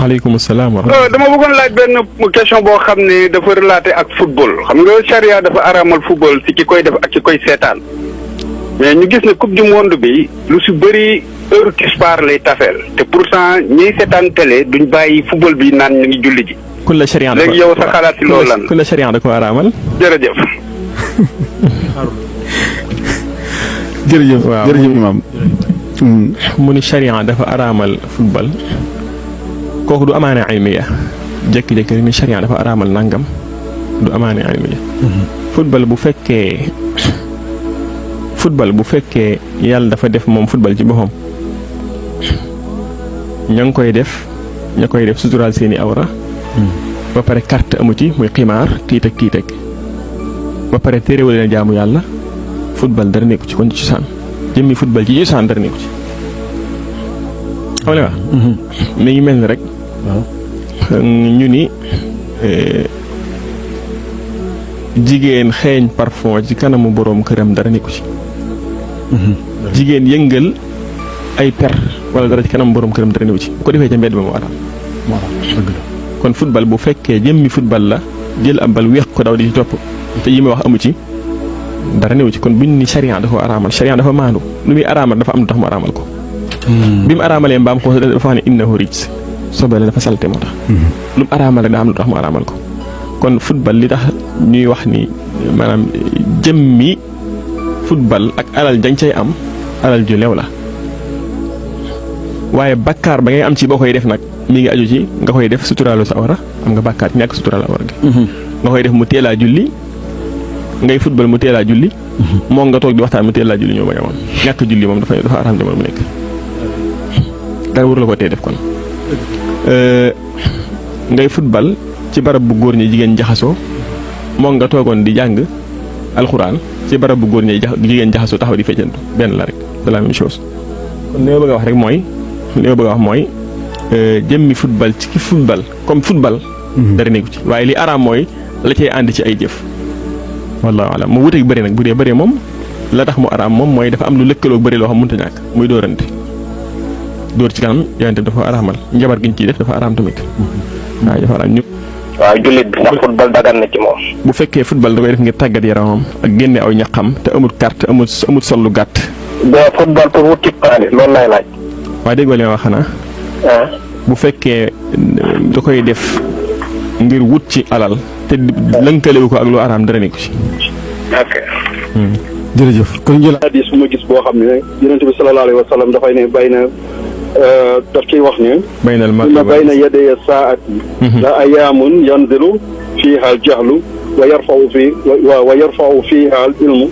waaleykum salaam wa rahmatulah. dama bëggoon laaj benn question boo xam ne dafa relaté ak football xam nga charia dafa araamal football ci ki koy def ak ki koy seetaan mais ñu gis ne coupe du monde bi lu si bëri heure tisbaar lay tafeel te pourtant ñiy seetaan télé duñ bàyyi football bi naan ñu ngi julli ji. kun la charia léegi yow sa xalaat si loolu lan kun la charia da ko araamal. jërëjëf. jërëjëf waaw jërëjëf imaam. mu ni charia dafa araamal football kooku du amaane ilmiya jékki-jékki rek ni charia dafa araamal nangam du amaane ilmiya. football bu fekkee yàlla dafa def moom football ci boppam ña koy def suturaal seeni awra. ba pare carte amu ci muy ximaar tiit ak ba pare téerewul leen jaamu yàlla football dara nekku ci kon ci cosaan jëmmi football ci cosaan dara nekku ci xam nga mi ngi mel ni rek ñu ni jigéen xeeñ parfum ci kanamu boroom këram dara nekku ci jigéen yëngal ay per wala dara ci kanamu boroom këram dara nekku ci bu ko defee ca mbedd ba mu araam kon football bu fekkee jëmmi football la jël ab bal weex ko daw di ci topp te yi ma wax amu ci dara néew ci kon buñ ni charia dafa araamal charia dafa maandu lu muy araamal dafa am lu tax mu araamal ko. bi mu araamalee mbaam ko dafa wax ne innahu rijs sobele dafa salte moo tax. lu mu araamal rek daa am lu tax mu araamal ko kon football li tax ñuy wax ni maanaam jëmmi football ak alal dañ cay am alal ju leew la waaye bakkaar ba ngay am ci boo koy def nag mi ngi aju ci nga koy def suturaalu sa awra am nga bakkaar ñàkk suturaal awra gi. nga koy def mu teelaa julli ngay football mu teelaa julli. moom nga toog di waxtaan mu teelaa julli ñoo bañ a moom ñàkk julli moom dafa araam jamono mu nekk dara waru la ko tee def kon. ngay football ci barab bu góor ñi jigéen jaxasoo moom nga toogoon di jàng alxuraan ci barab bu góor ñi jigéen jaxasoo taxaw di feccantu benn la rek c'est la même chose. kon li ma bëgg a wax rek mooy jëmmi football ci ki football comme football. dara nekku ci waaye li araam mooy la cay ànd ci ay jëf. wallaahu alam mu wuteeg bëri nag bu dee bëri moom la tax mu araam moom mooy dafa am lu lëkkaloo bëri loo xam mënut a ñàkk muy dóorante dóor ci kanam yonent bi dafa araamal njabar gi ñu ciy def dafa araam tamit. waaw dafa araam ñu. waaw jullit bi ndax football dagan na ci moom. bu fekkee football da koy def ngir tàggat yaramam ak génne aw ñaqam te amul carte amul sol lu gàtt. boo football pour wut ci xaalis loolu lay laaj. waaye déggoo li ma wax xanaa. bu fekkee da koy def ngir wut ci alal te lënkalewu ko ak lu araam dara nekku ci. ok. jërëjëf kon jël hadis bu ma gis boo xam ne yonent bi sallallahu alayhi wa sallam dafay ne bay na daf ciy wax ne baynal mar'i inna bayna yaday saa'ati la ayaamun yanzilu fiiha al jahlu wa yarfa'u fiiha al ilmu